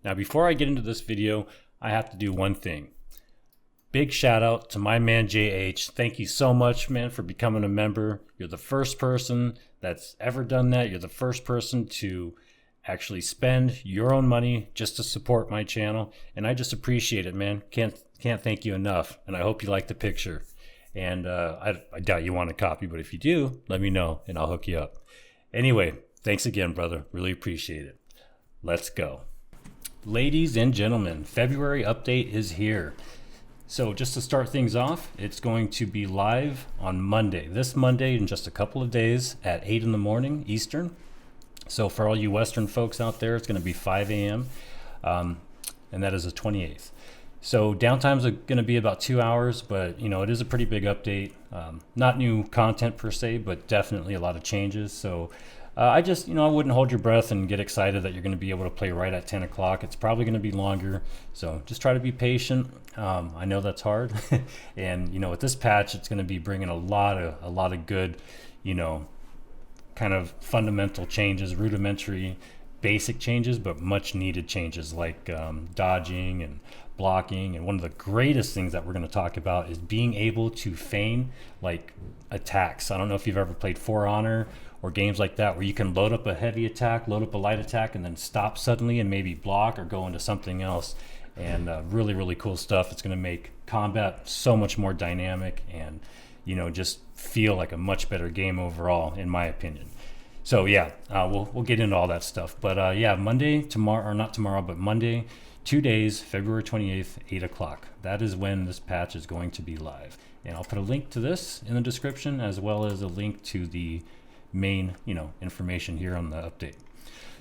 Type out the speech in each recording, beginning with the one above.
Now, before I get into this video, I have to do one thing. Big shout out to my man JH. Thank you so much, man, for becoming a member. You're the first person that's ever done that. You're the first person to actually spend your own money just to support my channel, and I just appreciate it, man. Can't thank you enough. And I hope you like the picture. And I doubt you want a copy, but if you do, let me know and I'll hook you up. Anyway, thanks again, brother. Really appreciate it. Let's go. Ladies and gentlemen, February update is here. So just to start things off, it's going to be live on Monday. This Monday in just a couple of days at 8 in the morning Eastern. So for all you Western folks out there, it's going to be 5 a.m. And that is the 28th. So downtime's going to be about 2 hours, but you know, it is a pretty big update. Not new content per se, but definitely a lot of changes. So I just, I wouldn't hold your breath and get excited that you're going to be able to play right at 10 o'clock. It's probably going to be longer. So just try to be patient. I know that's hard. And, with this patch, it's going to be bringing a lot of good, kind of fundamental changes, rudimentary, basic changes, but much needed changes like dodging and blocking. And one of the greatest things that we're going to talk about is being able to feign like attacks. I don't know if you've ever played For Honor or games like that where you can load up a heavy attack, load up a light attack, and then stop suddenly and maybe block or go into something else. And really, really cool stuff. It's going to make combat so much more dynamic and, just feel like a much better game overall, in my opinion. So yeah, we'll get into all that stuff. But yeah, Monday, tomorrow, or not tomorrow, but Monday, 2 days, February 28th, 8 o'clock. That is when this patch is going to be live. And I'll put a link to this in the description, as well as a link to the main, information here on the update.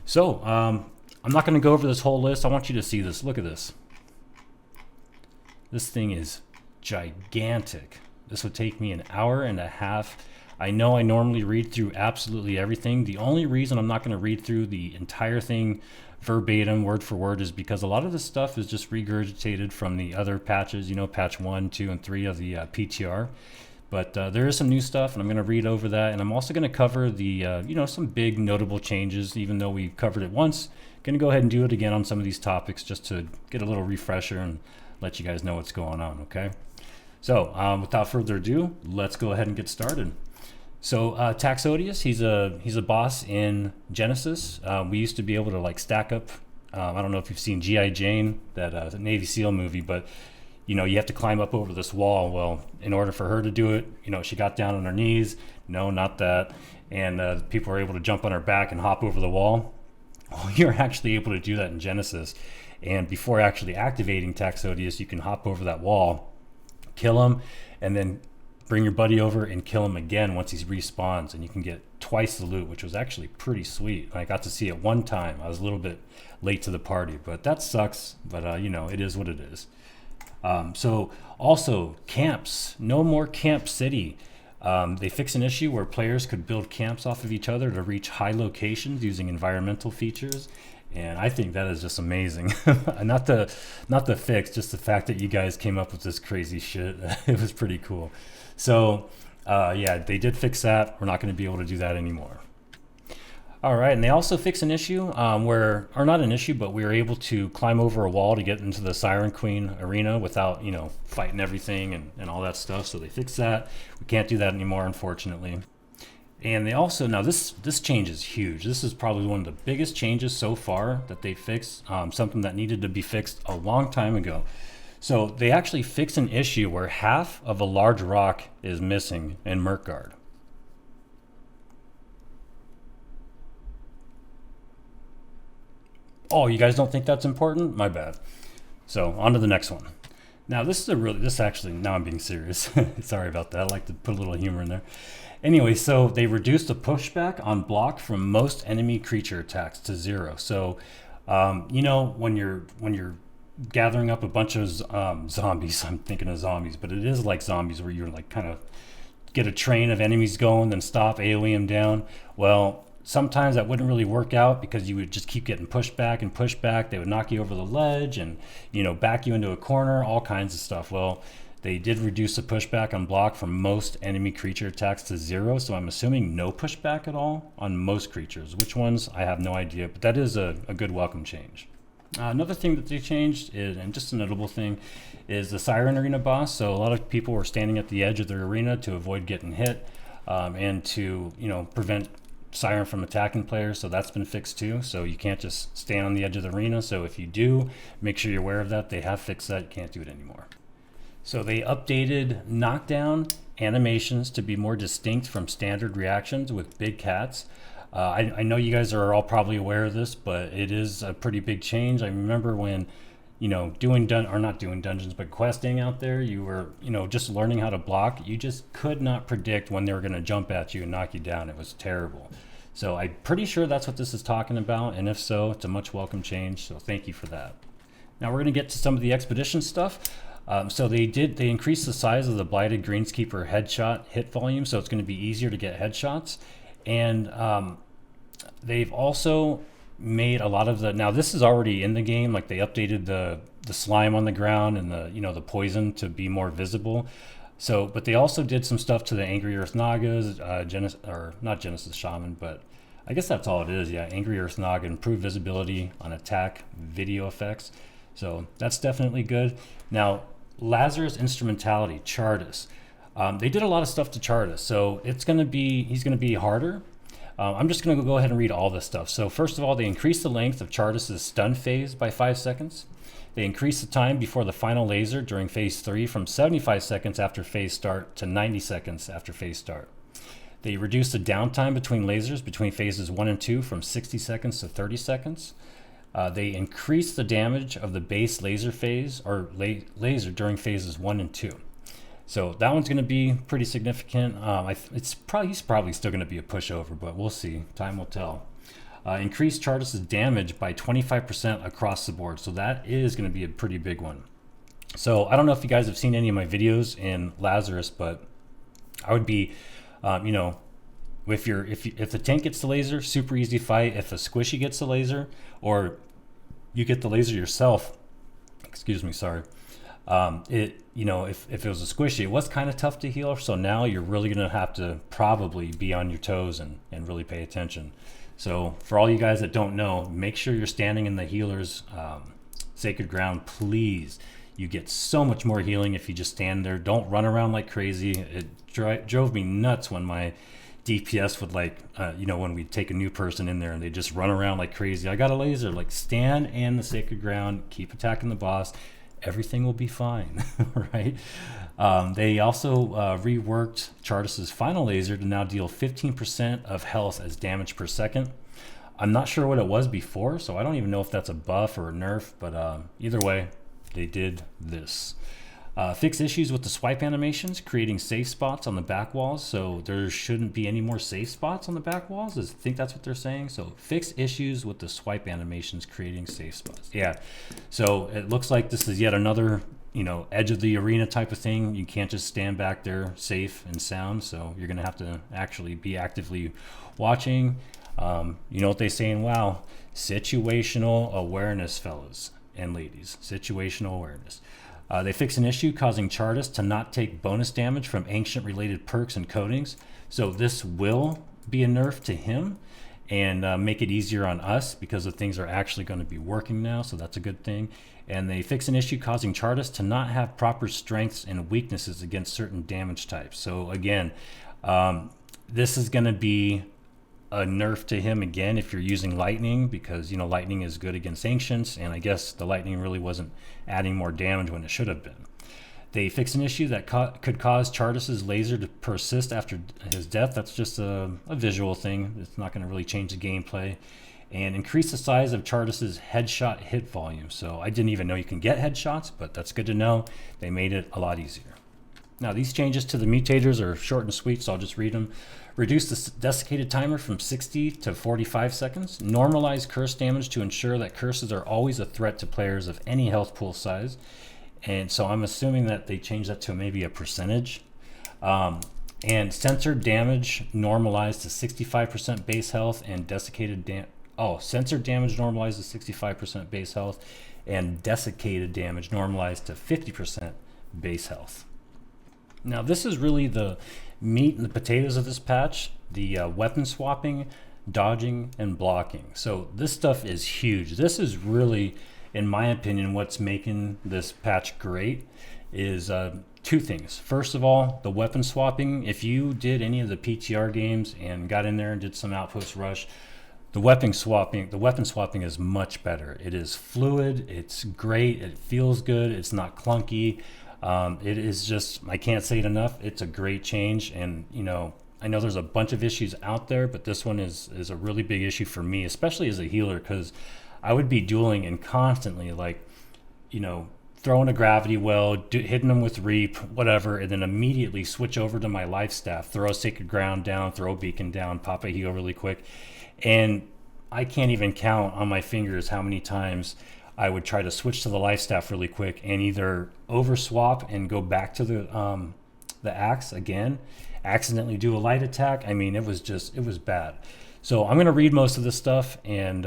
So I'm not going to go over this whole list. I want you to see this. Look at this. This thing is gigantic. This would take me an hour and a half. I know I normally read through absolutely everything. The only reason I'm not going to read through the entire thing verbatim, word for word, is because a lot of this stuff is just regurgitated from the other patches, patch 1, 2, and 3 of the PTR. But there is some new stuff, and I'm going to read over that. And I'm also going to cover the, some big notable changes, even though we covered it once. Going to go ahead and do it again on some of these topics just to get a little refresher and let you guys know what's going on, okay? So without further ado, let's go ahead and get started. So Taxodius, he's a boss in Genesis. We used to be able to like stack up. I don't know if you've seen G.I. Jane, that Navy SEAL movie, but you have to climb up over this wall. Well, in order for her to do it, she got down on her knees. No, not that. And people were able to jump on her back and hop over the wall. Well, you're actually able to do that in Genesis. And before actually activating Taxodius, you can hop over that wall, kill him, and then bring your buddy over and kill him again once he respawns. And you can get twice the loot, which was actually pretty sweet. I got to see it one time. I was a little bit late to the party, but that sucks. But, it is what it is. So also camps, no more Camp City. They fixed an issue where players could build camps off of each other to reach high locations using environmental features. And I think that is just amazing. not the fix, just the fact that you guys came up with this crazy shit. It was pretty cool. So yeah, they did fix that. We're not going to be able to do that anymore. All right, and they also fixed an issue or not an issue, but we were able to climb over a wall to get into the Siren Queen arena without, fighting everything and all that stuff. So they fixed that. We can't do that anymore, unfortunately. And they also, now this change is huge. This is probably one of the biggest changes so far that they fixed, something that needed to be fixed a long time ago. So they actually fixed an issue where half of a large rock is missing in Mirkgard. Oh, you guys don't think that's important? My bad. So on to the next one. Now this actually, now I'm being serious. Sorry about that. I like to put a little humor in there. Anyway, so they reduced the pushback on block from most enemy creature attacks to 0. So, when you're gathering up a bunch of zombies, I'm thinking of zombies, but it is like zombies where you're like kind of get a train of enemies going, then stop, AoE them down. Well, sometimes that wouldn't really work out because you would just keep getting pushed back and pushed back. They would knock you over the ledge and, back you into a corner, all kinds of stuff. Well, they did reduce the pushback on block from most enemy creature attacks to 0. So I'm assuming no pushback at all on most creatures. Which ones, I have no idea, but that is a good welcome change. Another thing that they changed is, and just a notable thing, is the Siren Arena boss. So a lot of people were standing at the edge of their arena to avoid getting hit, and to prevent Siren from attacking players. So that's been fixed too. So you can't just stand on the edge of the arena. So if you do, make sure you're aware of that. They have fixed that. You can't do it anymore. So they updated knockdown animations to be more distinct from standard reactions with big cats. I know you guys are all probably aware of this, but it is a pretty big change. I remember when, not doing dungeons, but questing out there, you were, just learning how to block. You just could not predict when they were going to jump at you and knock you down. It was terrible. So I'm pretty sure that's what this is talking about. And if so, it's a much welcome change. So thank you for that. Now we're going to get to some of the expedition stuff. So they increased the size of the Blighted Greenskeeper headshot hit volume. So it's going to be easier to get headshots. And they've also made a lot of now this is already in the game, like they updated the slime on the ground and the poison to be more visible. So, but they also did some stuff to the Angry Earth Nagas, not Genesis Shaman, but I guess that's all it is. Yeah, Angry Earth Naga, improved visibility on attack video effects. So that's definitely good. Now, Lazarus Instrumentality, Chartis. They did a lot of stuff to Chartis, so he's going to be harder. I'm just going to go ahead and read all this stuff. So first of all, they increased the length of Chartis' stun phase by 5 seconds. They increased the time before the final laser during phase 3 from 75 seconds after phase start to 90 seconds after phase start. They reduced the downtime between lasers between phases 1 and 2 from 60 seconds to 30 seconds. They increased the damage of the base laser phase or laser during phases 1 and 2. So that one's going to be pretty significant. He's probably still going to be a pushover, but we'll see. Time will tell. Increased Chartis' damage by 25% across the board. So that is going to be a pretty big one. So I don't know if you guys have seen any of my videos in Lazarus, but I would be, if the tank gets the laser, super easy fight. If a squishy gets the laser, or you get the laser yourself, excuse me, sorry. If it was a squishy, it was kind of tough to heal. So now you're really going to have to probably be on your toes and really pay attention. So for all you guys that don't know, make sure you're standing in the healer's sacred ground, please. You get so much more healing if you just stand there. Don't run around like crazy. It drove me nuts when my DPS would when we take a new person in there and they just run around like crazy. I got a laser. Like, stand in the sacred ground, keep attacking the boss. Everything will be fine, right? They also reworked Chartis' final laser to now deal 15% of health as damage per second. I'm not sure what it was before, so I don't even know if that's a buff or a nerf, but either way, they did this. Fix issues with the swipe animations, creating safe spots on the back walls. So there shouldn't be any more safe spots on the back walls. I think that's what they're saying. So fix issues with the swipe animations, creating safe spots. Yeah. So it looks like this is yet another, edge of the arena type of thing. You can't just stand back there safe and sound. So you're going to have to actually be actively watching. You know what they say in WoW? Situational awareness, fellas and ladies. Situational awareness. They fix an issue causing Chartis to not take bonus damage from ancient-related perks and coatings. So this will be a nerf to him and make it easier on us because the things are actually going to be working now. So that's a good thing. And they fix an issue causing Chartis to not have proper strengths and weaknesses against certain damage types. So again, this is going to be a nerf to him again if you're using lightning, because lightning is good against ancients, and I guess the lightning really wasn't adding more damage when it should have been. They fix an issue that could cause Chartis' laser to persist after his death. That's just a visual thing. It's not going to really change the gameplay. And increase the size of Chartis' headshot hit volume. So I didn't even know you can get headshots, but that's good to know. They made it a lot easier. Now these changes to the mutators are short and sweet, so I'll just read them. Reduce the desiccated timer from 60 to 45 seconds. Normalize curse damage to ensure that curses are always a threat to players of any health pool size. And so I'm assuming that they changed that to maybe a percentage. And censored damage normalized to 65% base health and desiccated censored damage normalized to 65% base health and desiccated damage normalized to 50% base health. Now this is really the meat and the potatoes of this patch, the weapon swapping, dodging, and blocking. So this stuff is huge. This is really in my opinion, what's making this patch great is two things. First of all, the weapon swapping. If you did any of the PTR games and got in there and did some Outpost rush, the weapon swapping is much better. It is fluid, it's great, it feels good, it's not clunky. It is just, I can't say it enough, it's a great change. And I know there's a bunch of issues out there, but this one is a really big issue for me, especially as a healer, because I would be dueling and constantly throwing a gravity well, hitting them with reap, whatever, and then immediately switch over to my life staff, throw a sacred ground down, throw a beacon down, pop a heal really quick. And I can't even count on my fingers how many times I would try to switch to the life staff really quick and either over swap and go back to the axe again, accidentally do a light attack. I mean, it was bad. So I'm going to read most of this stuff, and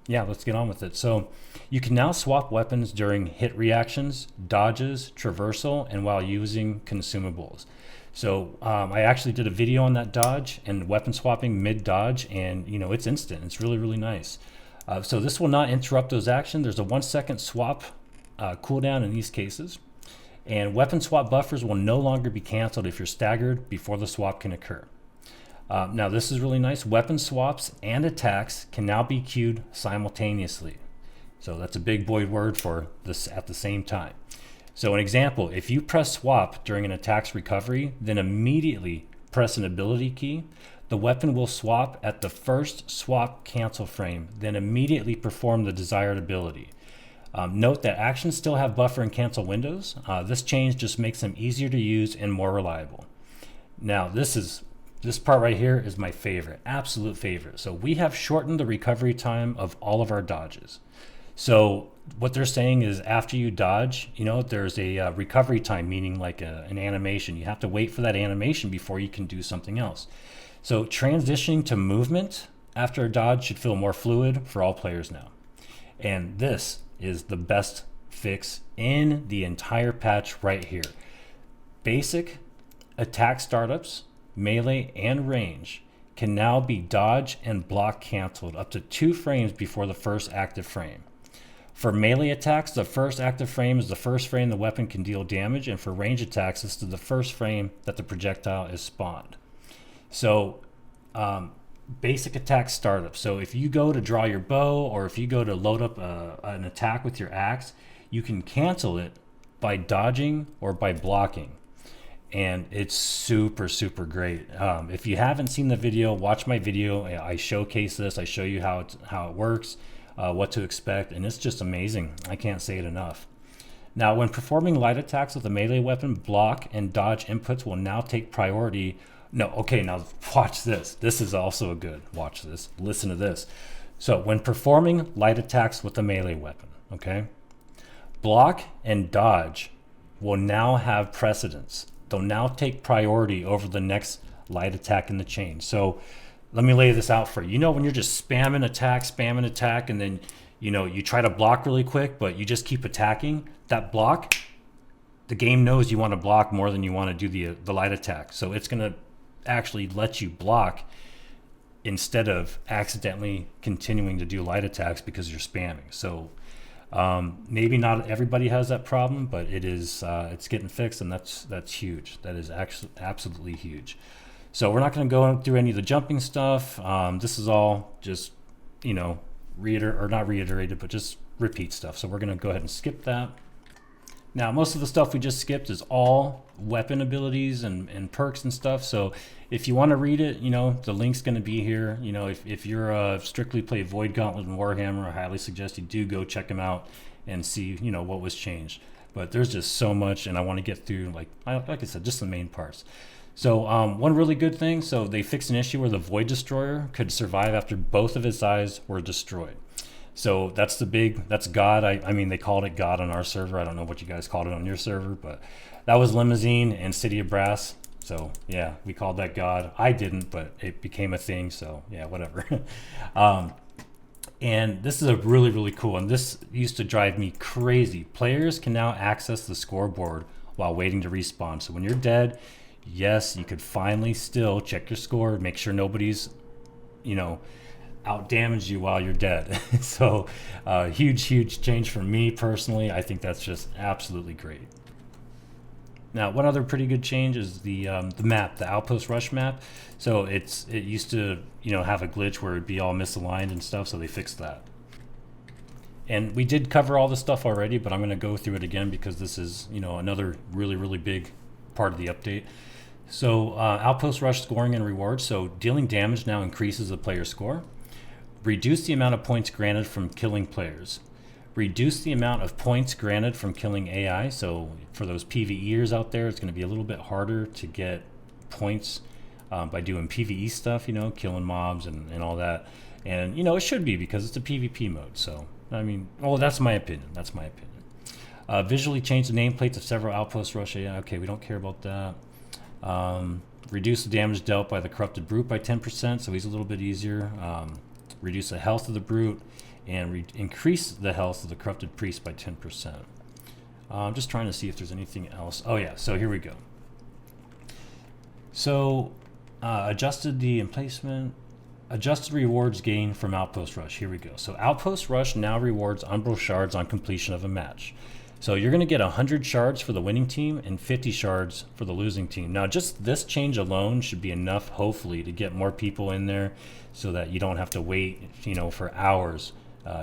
let's get on with it. So you can now swap weapons during hit reactions, dodges, traversal, and while using consumables. So I actually did a video on that dodge and weapon swapping mid-dodge, and it's instant. It's really, really nice. So this will not interrupt those actions. There's a 1 second swap cooldown in these cases. And weapon swap buffers will no longer be canceled if you're staggered before the swap can occur. Now this is really nice. Weapon swaps and attacks can now be queued simultaneously. So that's a big boy word for this at the same time. So an example, if you press swap during an attack's recovery, then immediately press an ability key, the weapon will swap at the first swap cancel frame, then immediately perform the desired ability. Note that actions still have buffer and cancel windows. This change just makes them easier to use and more reliable. Now this part right here is my favorite, absolute favorite. So we have shortened the recovery time of all of our dodges. So what they're saying is after you dodge, there's a recovery time, meaning like an animation. You have to wait for that animation before you can do something else. So transitioning to movement after a dodge should feel more fluid for all players now. And this is the best fix in the entire patch right here. Basic attack startups, melee and range can now be dodge and block canceled up to 2 frames before the first active frame. For melee attacks, the first active frame is the first frame the weapon can deal damage, and for range attacks, this is the first frame that the projectile is spawned. So basic attack startup. So if you go to draw your bow, or if you go to load up an attack with your axe, you can cancel it by dodging or by blocking. And it's super, super great. If you haven't seen the video, watch my video. I showcase this. I show you how it works, what to expect, and it's just amazing. I can't say it enough. Now, when performing light attacks with a melee weapon, block and dodge inputs will now take priority. No, okay, now watch this. This is also a good, watch this, listen to this. So when performing light attacks with a melee weapon, okay, block and dodge will now have precedence. They'll now take priority over the next light attack in the chain. So let me lay this out for you. When you're just spamming attack, and then you try to block really quick, but you just keep attacking, that block, the game knows you want to block more than you want to do the light attack. So it's going to actually let you block instead of accidentally continuing to do light attacks because you're spamming. So maybe not everybody has that problem, but it is it's getting fixed, and that's huge. That is actually absolutely huge. So we're not going to go through any of the jumping stuff. This is all just not reiterated, but just repeat stuff. So we're going to go ahead and skip that. Now, most of the stuff we just skipped is all weapon abilities and perks and stuff. So if you want to read it, the link's going to be here. If you're strictly play Void Gauntlet and Warhammer, I highly suggest you do go check them out and see, what was changed. But there's just so much, and I want to get through, like I said, just the main parts. So one really good thing, so they fixed an issue where the Void Destroyer could survive after both of its eyes were destroyed. So that's God. I mean, they called it God on our server. I don't know what you guys called it on your server, but that was Limousine and City of Brass. So yeah, we called that God. I didn't, but it became a thing. So yeah, whatever. And this is a really, really cool, and this used to drive me crazy. Players can now access the scoreboard while waiting to respawn. So when you're dead, yes, you could finally still check your score, make sure nobody's, out damage you while you're dead. So huge change for me personally. I think that's just absolutely great. Now, one other pretty good change is the map, the Outpost Rush map. So it used to have a glitch where it'd be all misaligned and stuff, so they fixed that. And we did cover all this stuff already, but I'm going to go through it again because this is another really big part of the update. So Outpost Rush scoring and rewards. So dealing damage now increases the player's score. Reduce the amount of points granted from killing players. Reduce the amount of points granted from killing AI. So for those PvEers out there, it's going to be a little bit harder to get points by doing PvE stuff, killing mobs and all that. And, it should be because it's a PvP mode. So, that's my opinion. Visually change the nameplates of several Outpost Rush AI. Okay, we don't care about that. Reduce the damage dealt by the Corrupted Brute by 10%, so he's a little bit easier. Reduce the health of the Brute, and increase the health of the Corrupted Priest by 10%. I'm just trying to see if there's anything else. Oh yeah, so here we go. So adjusted the emplacement, adjusted rewards gain from Outpost Rush. Here we go. So Outpost Rush now rewards Umbral Shards on completion of a match. So you're going to get 100 shards for the winning team and 50 shards for the losing team. Now, just this change alone should be enough, hopefully, to get more people in there so that you don't have to wait, for hours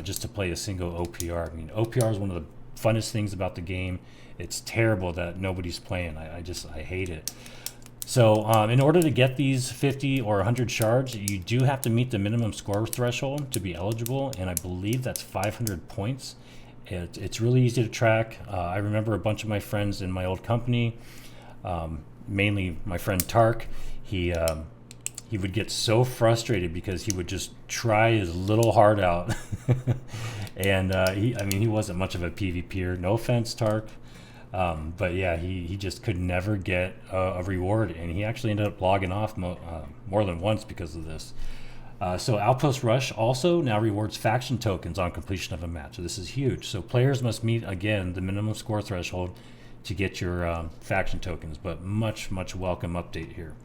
just to play a single OPR. OPR is one of the funnest things about the game. It's terrible that nobody's playing. I hate it. So in order to get these 50 or 100 shards, you do have to meet the minimum score threshold to be eligible, and I believe that's 500 points. It's really easy to track. I remember a bunch of my friends in my old company, mainly my friend Tark. He would get so frustrated because he would just try his little heart out. And he wasn't much of a PvPer. No offense, Tark. But yeah, he just could never get a reward, and he actually ended up logging off more than once because of this. So Outpost Rush also now rewards faction tokens on completion of a match. So this is huge. So players must meet, again, the minimum score threshold to get your faction tokens, but much welcome update here.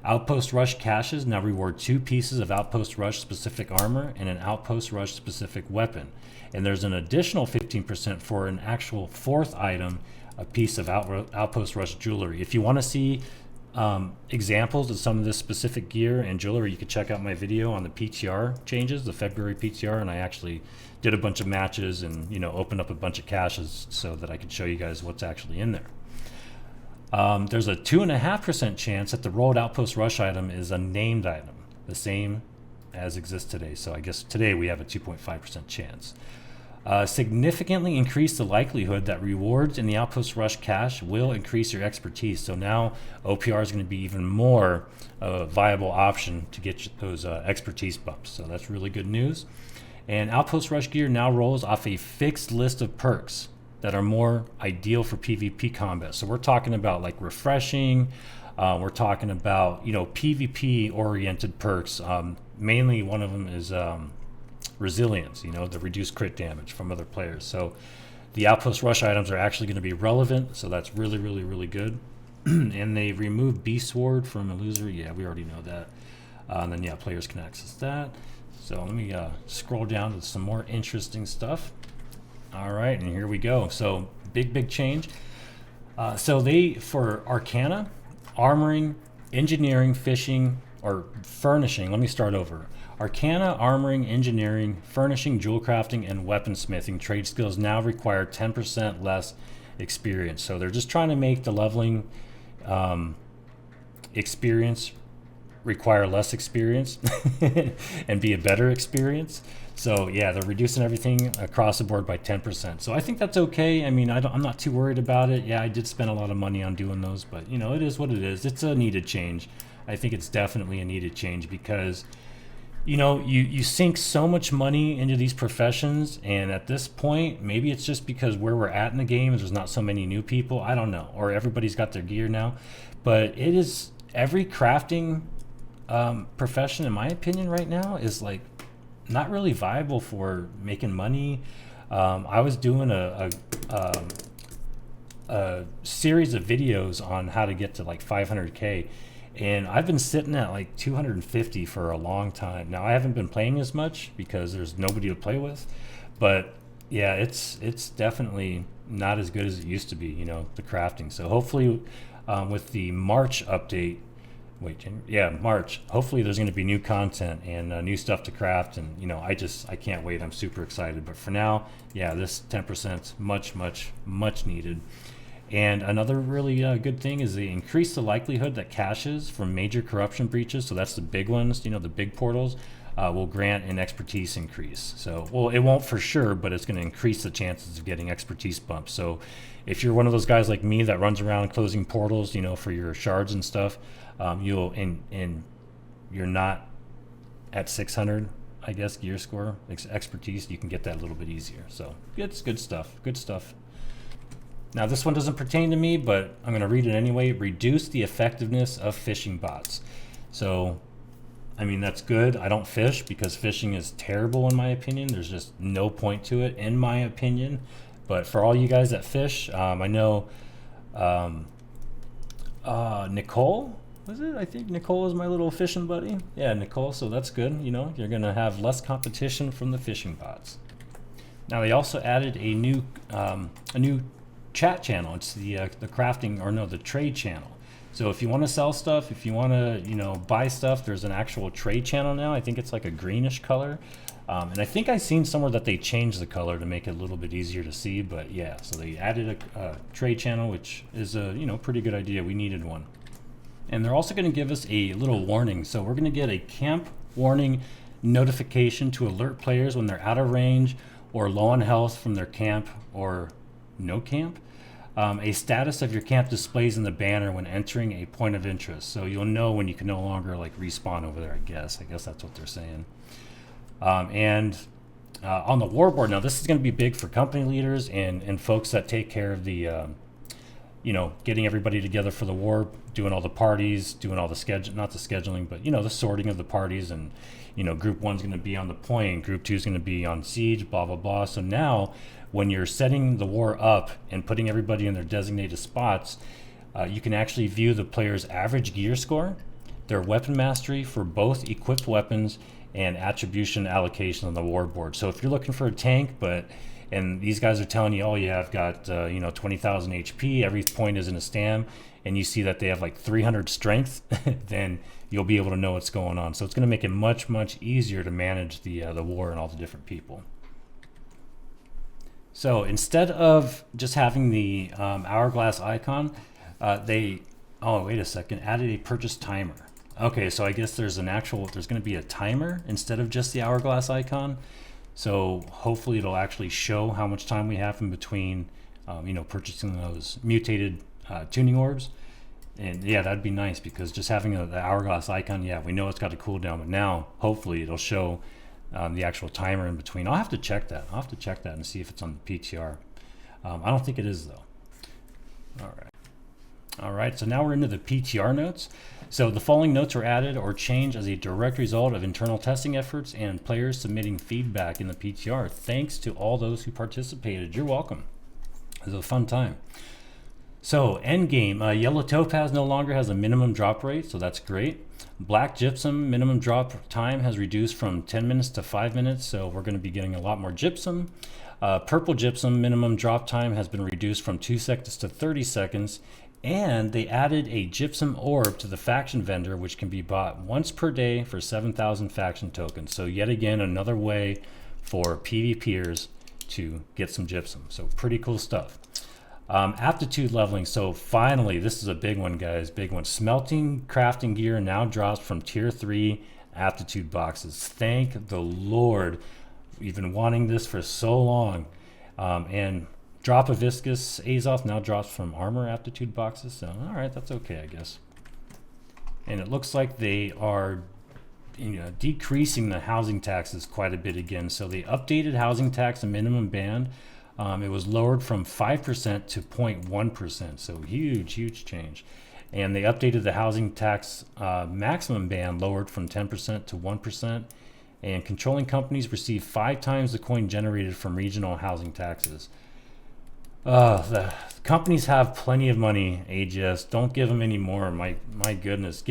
Outpost Rush caches now reward 2 pieces of Outpost Rush specific armor and an Outpost Rush specific weapon. And there's an additional 15% for an actual 4th item, a piece of Outpost Rush jewelry. If you want to see examples of some of this specific gear and jewelry, you can check out my video on the PTR changes, the February PTR, and I actually did a bunch of matches and opened up a bunch of caches so that I could show you guys what's actually in there. There's a 2.5% chance that the rolled Outpost Rush item is a named item, the same as exists today. So I guess today we have a 2.5% chance. Significantly increase the likelihood that rewards in the Outpost Rush cache will increase your expertise. So now OPR is going to be even more a viable option to get those expertise bumps. So that's really good news. And Outpost Rush gear now rolls off a fixed list of perks that are more ideal for PvP combat. So we're talking about like refreshing. We're talking about PvP oriented perks. Mainly one of them is resilience, the reduced crit damage from other players. So the Outpost Rush items are actually going to be relevant, so that's really good. And they remove Beast Sword from Illusory. Yeah, we already know that. And then players can access that. So let me scroll down to some more interesting stuff. All right, and here we go. So big change. So for Arcana, armoring, engineering, fishing, or furnishing. Let me start over. Arcana, armoring, engineering, furnishing, jewel crafting, and weaponsmithing trade skills now require 10% less experience. So they're just trying to make the leveling experience require less experience and be a better experience. So yeah, they're reducing everything across the board by 10%. So I think that's okay. I'm not too worried about it. Yeah, I did spend a lot of money on doing those, but it is what it is. It's a needed change. I think it's definitely a needed change because you sink so much money into these professions, and at this point, maybe it's just because where we're at in the game is there's not so many new people. I don't know, or everybody's got their gear now. But it is every crafting profession, in my opinion, right now is like not really viable for making money. I was doing a series of videos on how to get to like 500K. and I've been sitting at like 250 for a long time. Now I haven't been playing as much because there's nobody to play with, but yeah, it's definitely not as good as it used to be, you know, the crafting. So hopefully with the March update, March, hopefully there's going to be new content and new stuff to craft, and you know, I can't wait. I'm super excited. But for now, yeah, this 10% much needed. And another really good thing is they increase the likelihood that caches from major corruption breaches, so that's the big ones, you know, the big portals, will grant an expertise increase. So, well, it won't for sure, but it's going to increase the chances of getting expertise bumps. So if you're one of those guys like me that runs around closing portals, you know, for your shards and stuff, and you're not at 600, I guess, gear score, expertise, you can get that a little bit easier. So it's good stuff, good stuff. Now this one doesn't pertain to me, but I'm going to read it anyway. Reduce the effectiveness of fishing bots. So, I mean, that's good. I don't fish because fishing is terrible in my opinion. There's just no point to it in my opinion. But for all you guys that fish, I know Nicole, was it? I think Nicole is my little fishing buddy. Yeah, Nicole, so that's good. You know, you're going to have less competition from the fishing bots. Now they also added a new chat channel. It's the crafting, or no, the trade channel. So if you want to sell stuff, if you want to, you know, buy stuff, there's an actual trade channel now. I think it's like a greenish color, and I think I've seen somewhere that they changed the color to make it a little bit easier to see. But yeah, so they added a trade channel, which is a, you know, pretty good idea. We needed one. And they're also going to give us a little warning. So we're going to get a camp warning notification to alert players when they're out of range or low on health from their camp or no camp. A status of your camp displays in the banner when entering a point of interest. So you'll know when you can no longer like respawn over there, I guess. I guess that's what they're saying. And on the war board, now this is going to be big for company leaders and folks that take care of the, you know, getting everybody together for the war, doing all the parties, doing all the schedule, not the scheduling, but, you know, the sorting of the parties. And, you know, group one's going to be on the point, group two is going to be on siege, blah, blah, blah. So now when you're setting the war up and putting everybody in their designated spots, you can actually view the player's average gear score, their weapon mastery for both equipped weapons, and attribution allocation on the war board. So if you're looking for a tank, and these guys are telling you, oh yeah, I've got you know, 20,000 HP, every point is in a stam, and you see that they have like 300 strength, then you'll be able to know what's going on. So it's going to make it much easier to manage the war and all the different people. So instead of just having the hourglass icon, they, oh wait a second, added a purchase timer. Okay, so I guess there's going to be a timer instead of just the hourglass icon. So hopefully it'll actually show how much time we have in between, you know, purchasing those mutated tuning orbs. And yeah, that'd be nice, because just having the hourglass icon, yeah, we know it's got a cooldown, but now hopefully it'll show the actual timer in between. I'll have to check that. I'll have to check that and see if it's on the PTR. I don't think it is though. All right, so now we're into the PTR notes. So the following notes were added or changed as a direct result of internal testing efforts and players submitting feedback in the PTR. Thanks to all those who participated. You're welcome. It was a fun time. So endgame, yellow topaz no longer has a minimum drop rate, so that's great. Black gypsum minimum drop time has reduced from 10 minutes to 5 minutes, so we're going to be getting a lot more gypsum. Purple gypsum minimum drop time has been reduced from 2 seconds to 30 seconds. And they added a gypsum orb to the faction vendor, which can be bought once per day for 7,000 faction tokens. So yet again, another way for PvPers to get some gypsum. So pretty cool stuff. Aptitude leveling. So finally, this is a big one, guys. Big one. Smelting crafting gear now drops from tier 3 aptitude boxes. Thank the Lord. We've been wanting this for so long. And drop of viscous Azoth now drops from armor aptitude boxes. So all right, that's okay, I guess. And it looks like they are, you know, decreasing the housing taxes quite a bit again. So they updated housing tax and minimum band. It was lowered from 5% to 0.1%. So huge change. And they updated the housing tax maximum band, lowered from 10% to 1%. And controlling companies receive 5 times the coin generated from regional housing taxes. The companies have plenty of money. AGS, don't give them any more. My goodness,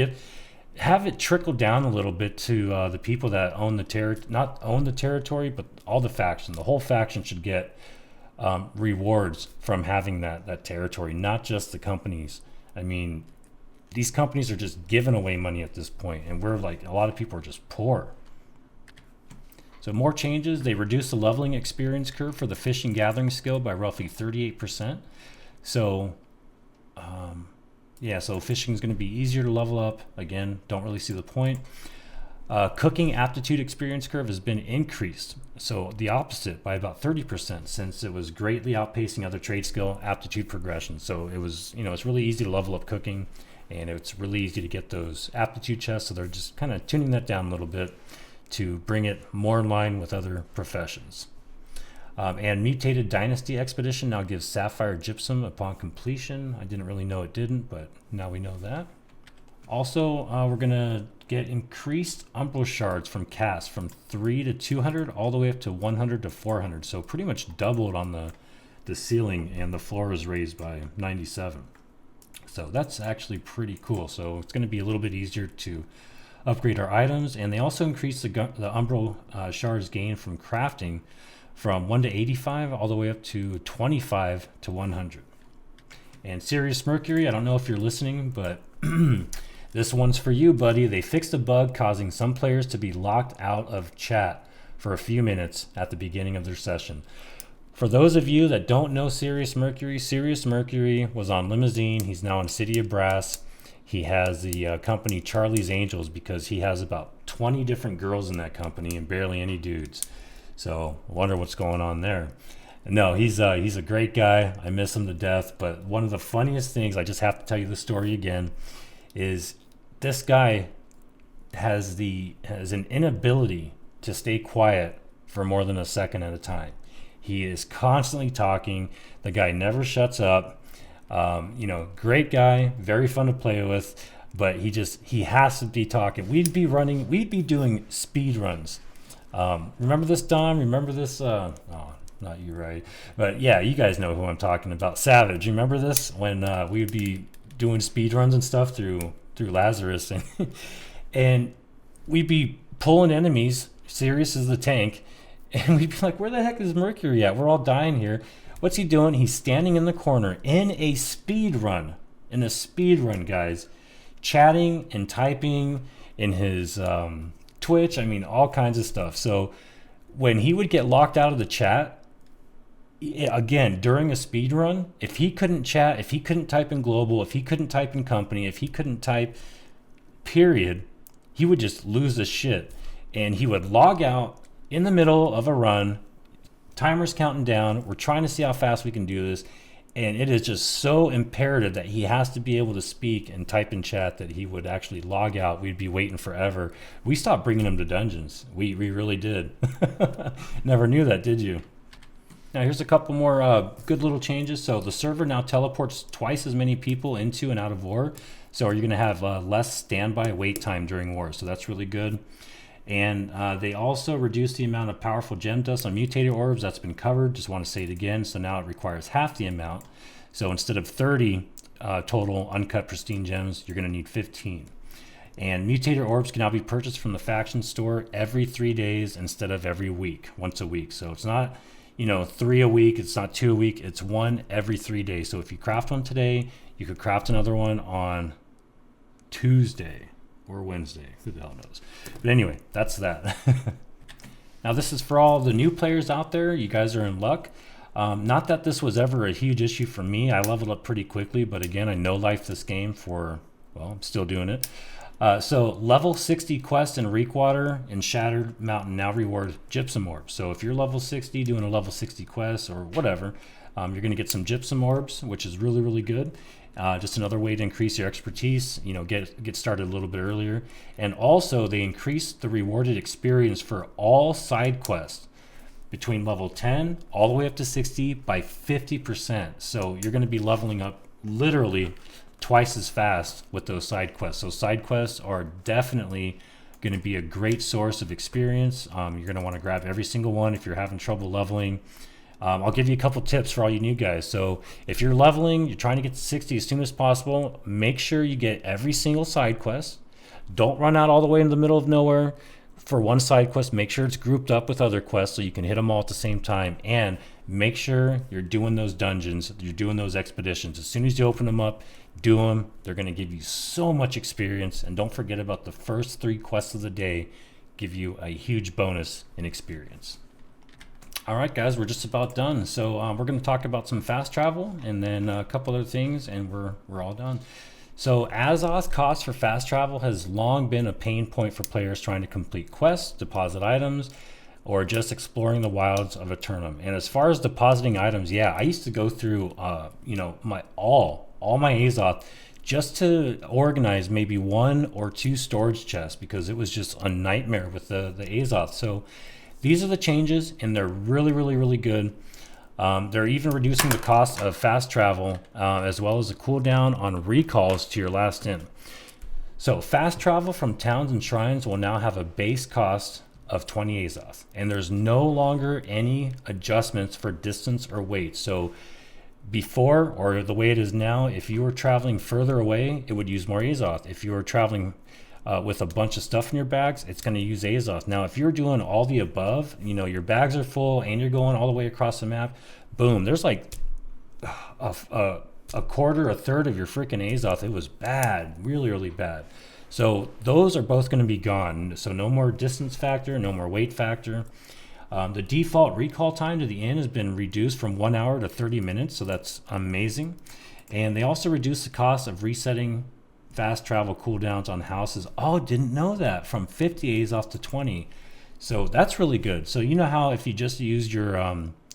have it trickle down a little bit to the people that own the not own the territory, but all the faction. The whole faction should get rewards from having that territory, not just the companies. I mean, these companies are just giving away money at this point, and we're like, a lot of people are just poor. So more changes. They reduced the leveling experience curve for the fishing gathering skill by roughly 38%. So yeah, so fishing is going to be easier to level up. Again, don't really see the point. Cooking aptitude experience curve has been increased. So the opposite by about 30%, since it was greatly outpacing other trade skill aptitude progression. So it was, it's really easy to level up cooking, and it's really easy to get those aptitude chests. So they're just kind of tuning that down a little bit to bring it more in line with other professions. And Mutated Dynasty Expedition now gives Sapphire Gypsum upon completion. I didn't really know it didn't, but now we know that. Also, we're going to get increased Umbral Shards from cast from 3 to 200 all the way up to 100 to 400. So pretty much doubled on the ceiling, and the floor is raised by 97. So that's actually pretty cool. So it's going to be a little bit easier to upgrade our items. And they also increased the Umbral Shards gain from crafting from 1 to 85 all the way up to 25 to 100. And Sirius Mercury, I don't know if you're listening, but this one's for you, buddy. They fixed a bug causing some players to be locked out of chat for a few minutes at the beginning of their session. For those of you that don't know Sirius Mercury was on Limousine. He's now on City of Brass. He has the company Charlie's Angels because he has about 20 different girls in that company and barely any dudes. So I wonder what's going on there. No, he's a great guy. I miss him to death. But one of the funniest things, I just have to tell you the story again, is this guy has an inability to stay quiet for more than a second at a time. He is constantly talking. The guy never shuts up. Great guy, very fun to play with, but he has to be talking. We'd be doing speed runs. Remember this, Dom? Remember this? Not you, right? But yeah, you guys know who I'm talking about. Savage. Remember this when we would be doing speed runs and stuff through Lazarus, and we'd be pulling enemies. Sirius is the tank, and we'd be like, "Where the heck is Mercury at? We're all dying here." What's he doing? He's standing in the corner in a speed run. Guys, chatting and typing in his Twitch. I mean, all kinds of stuff. So when he would get locked out of the chat, again, during a speed run, if he couldn't chat, if he couldn't type in global, if he couldn't type in company, if he couldn't type period, he would just lose his shit. And he would log out in the middle of a run. Timer's counting down. We're trying to see how fast we can do this. And it is just so imperative that he has to be able to speak and type in chat that he would actually log out. We'd be waiting forever. We stopped bringing him to dungeons. We really did. Never knew that, did you? Now here's a couple more good little changes. So the server now teleports twice as many people into and out of war. So you're going to have less standby wait time during war. So that's really good. And they also reduced the amount of powerful gem dust on mutator orbs. That's been covered. Just want to say it again. So now it requires half the amount. So instead of 30 total uncut pristine gems, you're going to need 15. And mutator orbs can now be purchased from the faction store every 3 days instead of every week, once a week. So it's not 3 a week. It's not 2 a week. It's 1 every 3 days. So if you craft one today, you could craft another one on Tuesday or Wednesday. Who the hell knows? But anyway, that's that. Now this is for all the new players out there. You guys are in luck. Not that this was ever a huge issue for me. I leveled up pretty quickly, but again, I no-life this game I'm still doing it. So level 60 quest in Reekwater and Shattered Mountain now reward gypsum orbs. So if you're level 60 doing a level 60 quest or whatever, you're going to get some gypsum orbs, which is really, really good. Just another way to increase your expertise, get started a little bit earlier. And also they increased the rewarded experience for all side quests between level 10 all the way up to 60 by 50%. So you're going to be leveling up literally twice as fast with those side quests. So side quests are definitely going to be a great source of experience. You're going to want to grab every single one if you're having trouble leveling. I'll give you a couple tips for all you new guys. So if you're leveling, you're trying to get to 60 as soon as possible, make sure you get every single side quest. Don't run out all the way in the middle of nowhere for one side quest. Make sure it's grouped up with other quests so you can hit them all at the same time. And make sure you're doing those dungeons, you're doing those expeditions. As soon as you open them up, do them. They're going to give you so much experience. And don't forget about the first 3 quests of the day, give you a huge bonus in experience. All right, guys, we're just about done. So we're going to talk about some fast travel and then a couple other things, and we're all done. So Azoth cost for fast travel has long been a pain point for players trying to complete quests, deposit items, or just exploring the wilds of Eternum. And as far as depositing items, yeah, I used to go through, my all my Azoth just to organize maybe 1 or 2 storage chests because it was just a nightmare with the Azoth. So these are the changes, and they're really, really, really good. They're even reducing the cost of fast travel as well as the cooldown on recalls to your last inn. So fast travel from towns and shrines will now have a base cost of 20 Azoth, and there's no longer any adjustments for distance or weight. So before, or the way it is now, if you were traveling further away, it would use more Azoth. If you were traveling with a bunch of stuff in your bags, it's going to use Azoth. Now, if you're doing all the above, your bags are full and you're going all the way across the map, boom, there's like a quarter, a third of your freaking Azoth. It was bad, really, really bad. So those are both going to be gone. So no more distance factor, no more weight factor. The default recall time to the inn has been reduced from 1 hour to 30 minutes, so that's amazing. And they also reduced the cost of resetting fast travel cooldowns on houses. Oh, didn't know that. From 50 Azoth to 20. So that's really good. So you know how if you just use your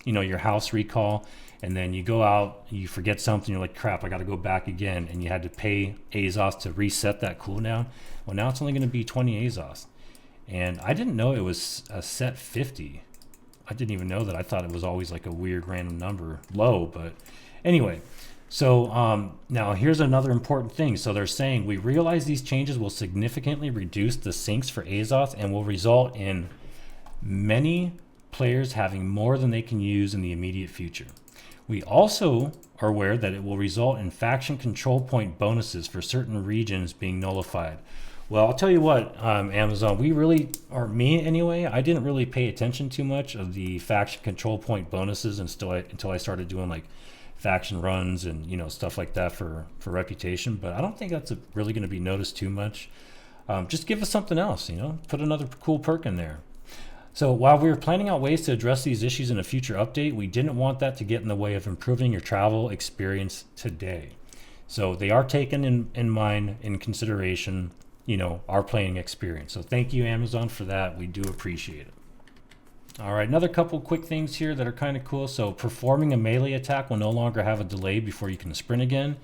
your house recall and then you go out, you forget something, you're like, crap, I got to go back again, and you had to pay Azoth to reset that cooldown. Well, now it's only going to be 20 Azoth. And I didn't know it was a set 50. I didn't even know that. I thought it was always like a weird random number low, but anyway. So now here's another important thing. So they're saying, we realize these changes will significantly reduce the sinks for Azoth and will result in many players having more than they can use in the immediate future. We also are aware that it will result in faction control point bonuses for certain regions being nullified. Well, I'll tell you what, Amazon, we really, or me anyway, I didn't really pay attention too much of the faction control point bonuses until I started doing like faction runs and stuff like that for reputation. But I don't think that's really going to be noticed too much. Just give us something else, put another cool perk in there. So while we were planning out ways to address these issues in a future update, we didn't want that to get in the way of improving your travel experience today. So they are taken in mind, in consideration, our playing experience. So thank you, Amazon, for that. We do appreciate it. All right, another couple quick things here that are kind of cool. So performing a melee attack will no longer have a delay before you can sprint again.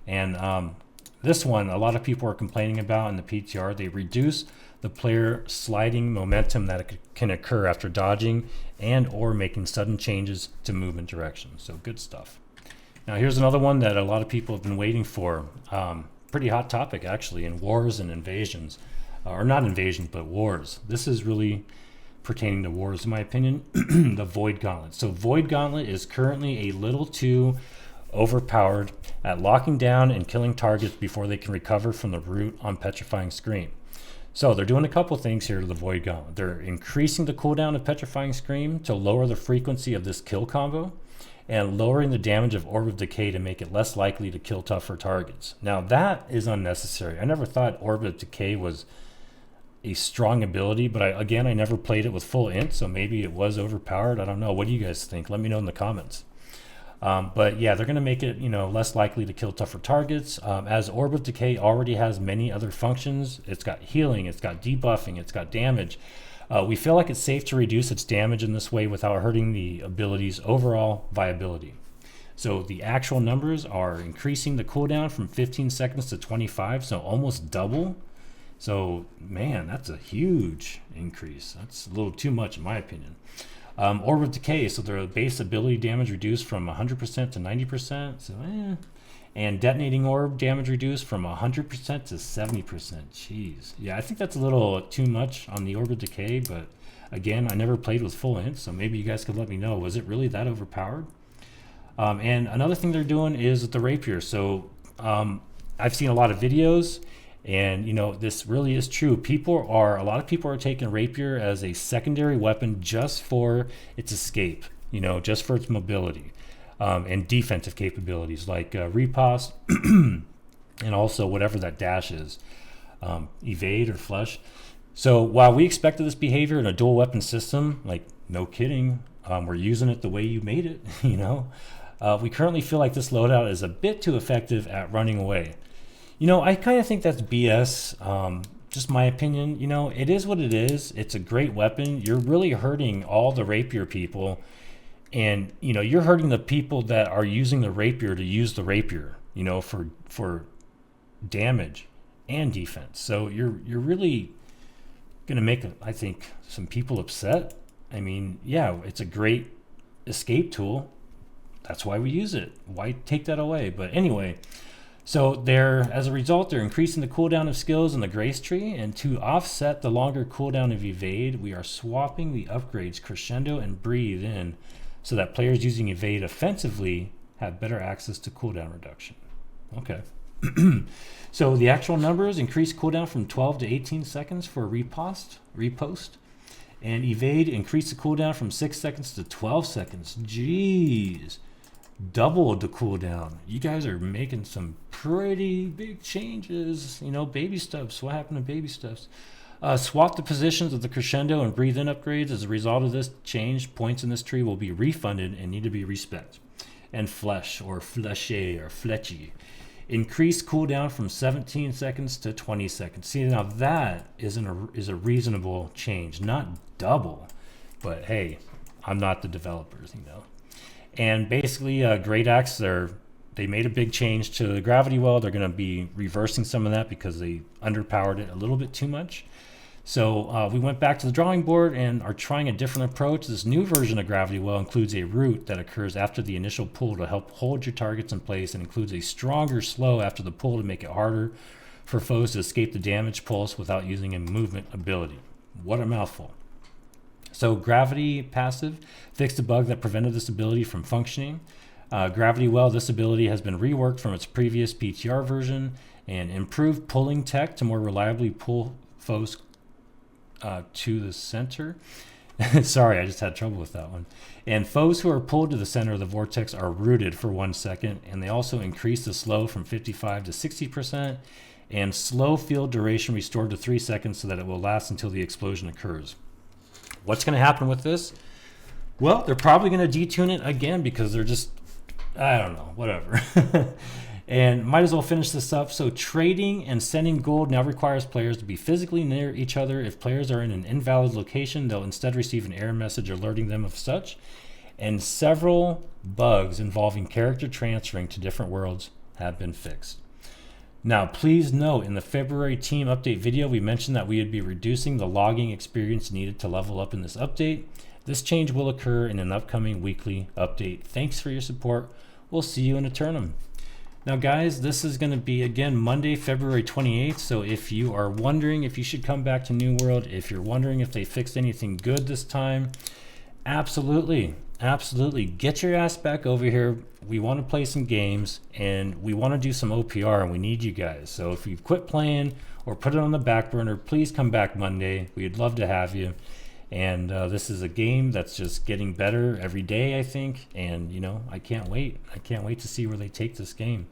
And this one, a lot of people are complaining about in the PTR. They reduce the player sliding momentum that can occur after dodging and or making sudden changes to movement direction. So good stuff. Now here's another one that a lot of people have been waiting for. Pretty hot topic actually in wars and invasions, or not invasions, but wars. This is really pertaining to wars, in my opinion. The Void Gauntlet. So Void Gauntlet is currently a little too overpowered at locking down and killing targets before they can recover from the root on Petrifying Scream. So they're doing a couple things here to the Void Gauntlet. They're increasing the cooldown of Petrifying Scream to lower the frequency of this kill combo, and lowering the damage of Orb of Decay to make it less likely to kill tougher targets. Now that is unnecessary. I never thought Orb of Decay was a strong ability, but I never played it with full int, so maybe it was overpowered. I don't know. What do you guys think? Let me know in the comments. But yeah, they're going to make it less likely to kill tougher targets. As Orb of Decay already has many other functions. It's got healing, it's got debuffing, it's got damage. We feel like it's safe to reduce its damage in this way without hurting the ability's overall viability. So the actual numbers are increasing the cooldown from 15 seconds to 25, so almost double. So man, that's a huge increase. That's a little too much in my opinion. Orb of Decay, so their base ability damage reduced from 100% to 90%. So and detonating orb damage reduced from 100% to 70%. Jeez. Yeah, I think that's a little too much on the Orb of Decay, but Again, I never played with full int, so maybe you guys could let me know, was it really that overpowered? And another thing they're doing is the rapier. So I've seen a lot of videos, and you know, this really is true. A lot of people are taking rapier as a secondary weapon just for its escape, you know, just for its mobility and defensive capabilities like riposte and also whatever that dash is, evade or flush. So while we expected this behavior in a dual weapon system, like no kidding, we're using it the way you made it, you know. We currently feel like this loadout is a bit too effective at running away. You know, I kind of think that's BS, just my opinion. You know, it is what it is. It's a great weapon. You're really hurting all the rapier people, and you know, you're hurting the people that are using the rapier to use the rapier, you know, for damage and defense. So you're really gonna make, I think, some people upset. I mean, yeah, it's a great escape tool. That's why we use it. Why take that away? But anyway, so as a result, they're increasing the cooldown of skills in the grace tree, and to offset the longer cooldown of evade, we are swapping the upgrades crescendo and breathe in so that players using evade offensively have better access to cooldown reduction. Okay. So the actual numbers: increase cooldown from 12 to 18 seconds for repost, and evade increase the cooldown from 6 seconds to 12 seconds. Jeez, doubled the cooldown. You guys are making some pretty big changes. You know, baby steps. What happened to baby steps? Swap the positions of the crescendo and breathe in upgrades. As a result of this change, points in this tree will be refunded and need to be respect. And flesh or fleshy or fletchy. Increase cooldown from 17 seconds to 20 seconds. See, now that is a reasonable change, not double, but hey, I'm not the developers, you know. And basically, Great Axe, they made a big change to the gravity well. They're going to be reversing some of that because they underpowered it a little bit too much. So we went back to the drawing board and are trying a different approach. This new version of Gravity Well includes a root that occurs after the initial pull to help hold your targets in place, and includes a stronger slow after the pull to make it harder for foes to escape the damage pulse without using a movement ability. What a mouthful. So Gravity Passive fixed a bug that prevented this ability from functioning. Gravity Well, this ability has been reworked from its previous PTR version and improved pulling tech to more reliably pull foes to the center. Sorry, I just had trouble with that one. And foes who are pulled to the center of the vortex are rooted for 1 second, and they also increase the slow from 55 to 60%, and slow field duration restored to 3 seconds so that it will last until the explosion occurs. What's going to happen with this? Well, they're probably going to detune it again because they're just, I don't know, whatever. And might as well finish this up. So trading and sending gold now requires players to be physically near each other. If players are in an invalid location, they'll instead receive an error message alerting them of such. And several bugs involving character transferring to different worlds have been fixed. Now, please note, in the February team update video, we mentioned that we would be reducing the logging experience needed to level up in this update. This change will occur in an upcoming weekly update. Thanks for your support. We'll see you in Eternum. Now guys, this is going to be again Monday, February 28th. So if you are wondering if you should come back to New World, if you're wondering if they fixed anything good this time, absolutely, absolutely. Get your ass back over here. We want to play some games and we want to do some OPR, and we need you guys. So if you've quit playing or put it on the back burner, please come back Monday. We'd love to have you. And this is a game that's just getting better every day, I think. And, you know, I can't wait. I can't wait to see where they take this game.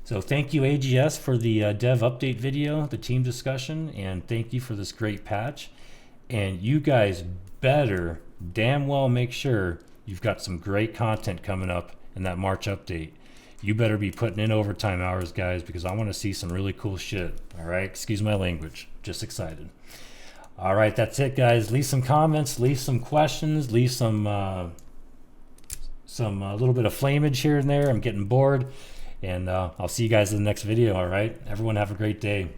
So thank you, AGS, for the dev update video, the team discussion, and thank you for this great patch. And you guys better damn well make sure you've got some great content coming up in that March update. You better be putting in overtime hours, guys, because I want to see some really cool shit. All right? Excuse my language. Just excited. All right, that's it, guys. Leave some comments, leave some questions, leave some little bit of flamage here and there. I'm getting bored, and I'll see you guys in the next video. All right, everyone have a great day.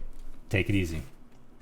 Take it easy.